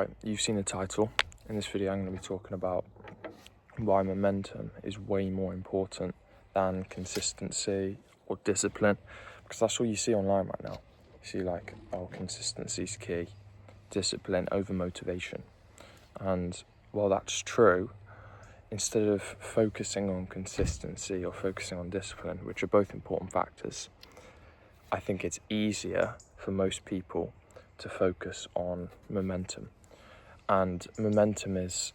Right, you've seen the title. In this video I'm going to be talking about why momentum is way more important than consistency or discipline, because that's all you see online right now. You see like, oh, consistency's key, discipline over motivation. And while that's true, instead of focusing on consistency or focusing on discipline, which are both important factors, I think it's easier for most people to focus on momentum. And momentum is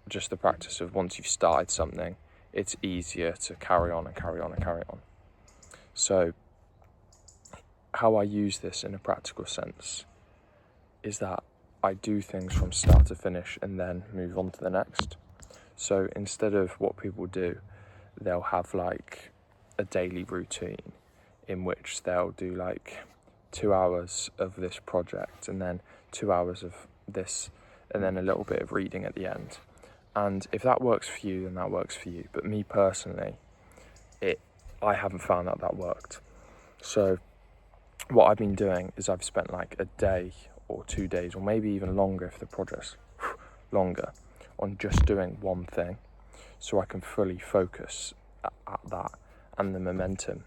just the practice of once you've started something, it's easier to carry on and carry on and carry on. So how I use this in a practical sense is that I do things from start to finish and then move on to the next. So instead of what people do, they'll have like a daily routine in which they'll do like 2 hours of this project and then 2 hours of this and then a little bit of reading at the end. And if that works for you, then that works for you. But me personally, I haven't found that worked. So what I've been doing is I've spent like a day or 2 days, or maybe even longer if the project's longer, on just doing one thing, so I can fully focus at that, and the momentum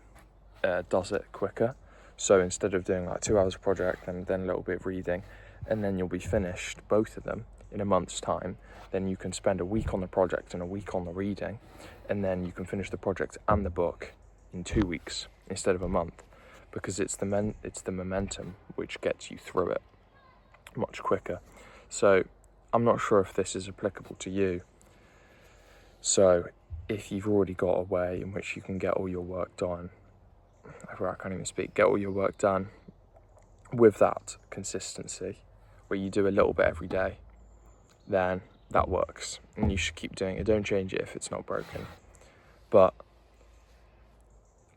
does it quicker. So instead of doing like 2 hours of project and then a little bit of reading, and then you'll be finished both of them in a month's time, then you can spend a week on the project and a week on the reading, and then you can finish the project and the book in 2 weeks instead of a month, because it's the momentum which gets you through it much quicker. So I'm not sure if this is applicable to you. So if you've already got a way in which you can get all your work done, I can't even speak, get all your work done with that consistency, where you do a little bit every day, then that works, and you should keep doing it. Don't change it if it's not broken. But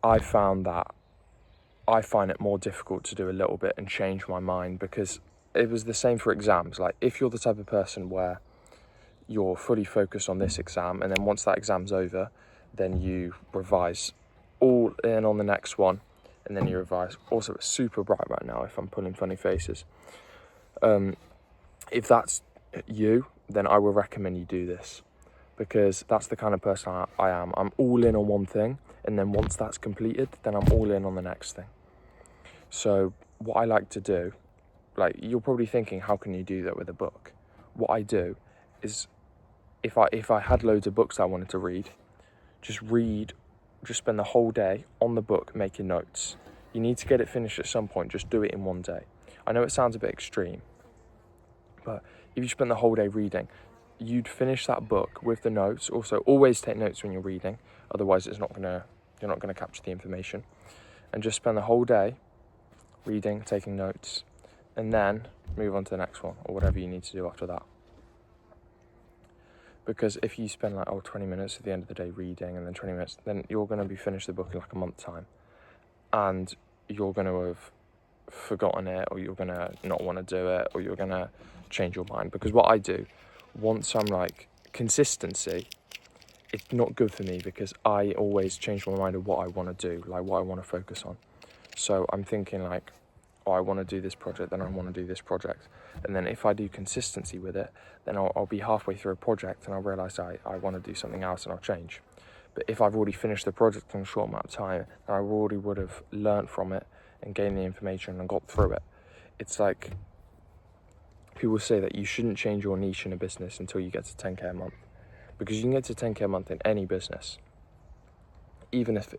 I found that I find it more difficult to do a little bit and change my mind, because it was the same for exams. Like, if you're the type of person where you're fully focused on this exam, and then once that exam's over, then you revise all in on the next one, and then you revise. Also, it's super bright right now if I'm pulling funny faces. If that's you, then I will recommend you do this, because that's the kind of person I am. I'm all in on one thing, and then once that's completed, then I'm all in on the next thing. So what I like to do, like, you're probably thinking, how can you do that with a book? What I do is, if I had loads of books I wanted to read, just spend the whole day on the book making notes. You need to get it finished at some point. Just do it in one day. I know it sounds a bit extreme, but if you spend the whole day reading, you'd finish that book with the notes. Also, always take notes when you're reading, otherwise you're not gonna capture the information. And just spend the whole day reading, taking notes, and then move on to the next one, or whatever you need to do after that. Because if you spend like 20 minutes at the end of the day reading, and then 20 minutes, then you're going to be finished the book in like a month's time, and you're going to have forgotten it, or you're going to not want to do it, or you're going to change your mind. Because what I do, once I'm like, consistency, it's not good for me, because I always change my mind of what I want to do, like what I want to focus on. So I'm thinking like, oh, I want to do this project, then I want to do this project. And then if I do consistency with it, then I'll be halfway through a project and I'll realise I want to do something else, and I'll change. But if I've already finished the project in a short amount of time, then I already would have learnt from it and gained the information and got through it. It's like, people say that you shouldn't change your niche in a business until you get to 10k a month, because you can get to 10k a month in any business, even if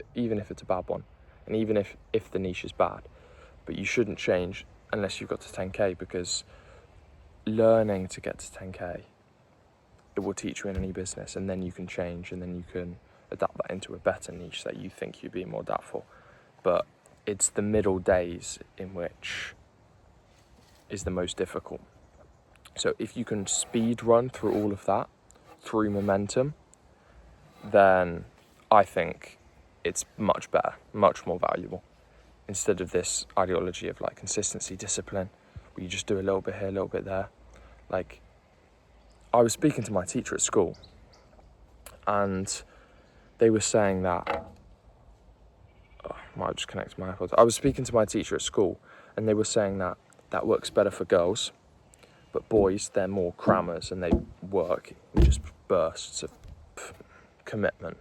it's a bad one, and even if the niche is bad. But you shouldn't change unless you've got to 10k, because learning to get to 10k, it will teach you in any business, and then you can change, and then you can adapt that into a better niche that you think you'd be more adaptable. But it's the middle days in which is the most difficult. So if you can speed run through all of that through momentum, then I think it's much better, much more valuable, instead of this ideology of like consistency, discipline, where you just do a little bit here, a little bit there. Like, I was speaking to my teacher at school, and they were saying that, I might just connect my iPod. I was speaking to my teacher at school, and they were saying that works better for girls, But boys, they're more crammers and they work in just bursts of commitment.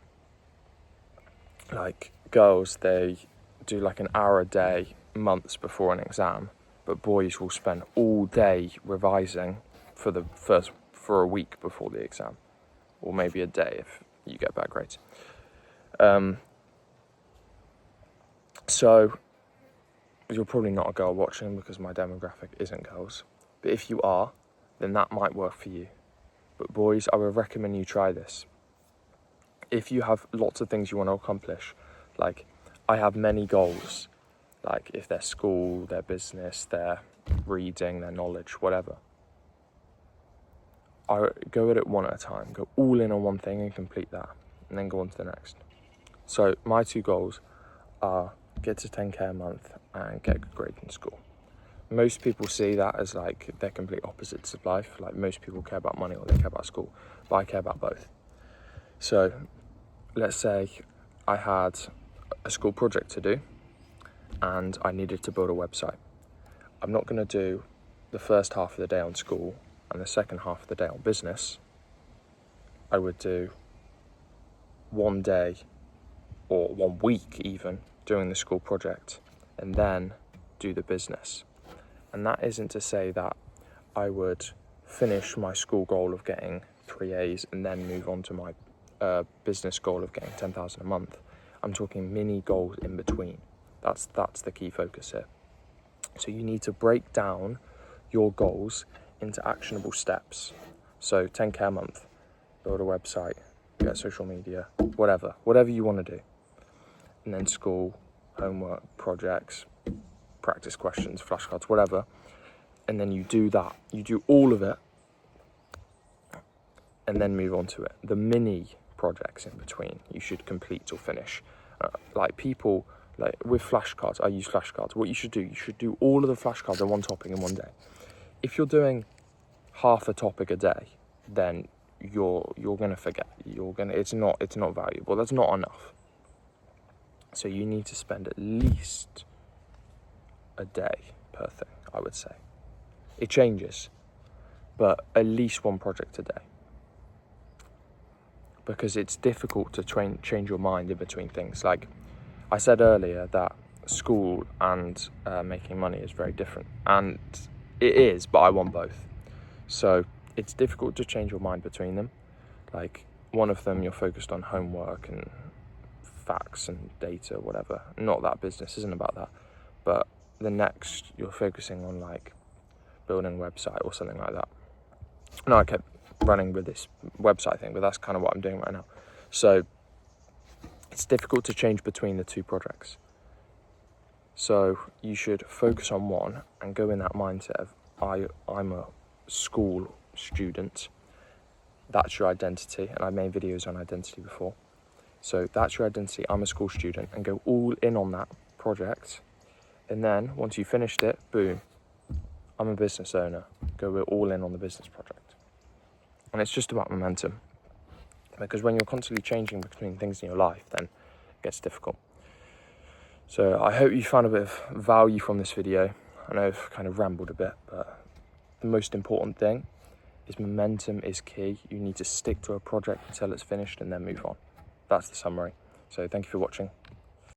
Like girls, they do like an hour a day months before an exam, but boys will spend all day revising for a week before the exam, or maybe a day if you get bad grades. So you're probably not a girl watching because my demographic isn't girls, but if you are, then that might work for you. But boys, I would recommend you try this. If you have lots of things you want to accomplish, like I have many goals, like if they're school, their business, their reading, their knowledge, whatever, I go at it one at a time. Go all in on one thing and complete that, and then go on to the next. So my 2 goals are get to 10k a month and get a good grade in school. Most people see that as like they're complete opposites of life. Like most people care about money or they care about school, but I care about both. So let's say I had a school project to do and I needed to build a website. I'm not going to do the first half of the day on school and the second half of the day on business. I would do one day or 1 week even doing the school project and then do the business. And that isn't to say that I would finish my school goal of getting 3 A's and then move on to my business goal of getting 10,000 a month. I'm talking mini goals in between. That's the key focus here. So you need to break down your goals into actionable steps. So 10k a month, build a website, get social media, whatever you want to do. And then school, homework, projects, practice questions, flashcards, whatever. And then you do that. You do all of it and then move on to it. The mini projects in between, you should complete or finish. Like with flashcards, I use flashcards. What you should do all of the flashcards on one topic in one day. If you're doing half a topic a day, then you're gonna forget. It's not valuable. That's not enough. So you need to spend at least a day per thing, I would say. It changes, but at least one project a day. Because it's difficult to change your mind in between things. Like I said earlier that school and making money is very different. And it is, but I want both. So it's difficult to change your mind between them. Like one of them, you're focused on homework and facts and data, whatever. Not that business isn't about that. But the next, you're focusing on like building a website or something like that. No, I kept running with this website thing, but that's kind of what I'm doing right now. So it's difficult to change between the 2 projects. So you should focus on one and go in that mindset of I'm a school student. That's your identity, and I made videos on identity before. So that's your identity, I'm a school student, and go all in on that project. And then once you finished it, boom, I'm a business owner. Go all in on the business project. And it's just about momentum. Because when you're constantly changing between things in your life, then it gets difficult. So I hope you found a bit of value from this video. I know I've kind of rambled a bit, but the most important thing is momentum is key. You need to stick to a project until it's finished and then move on. That's the summary. So thank you for watching.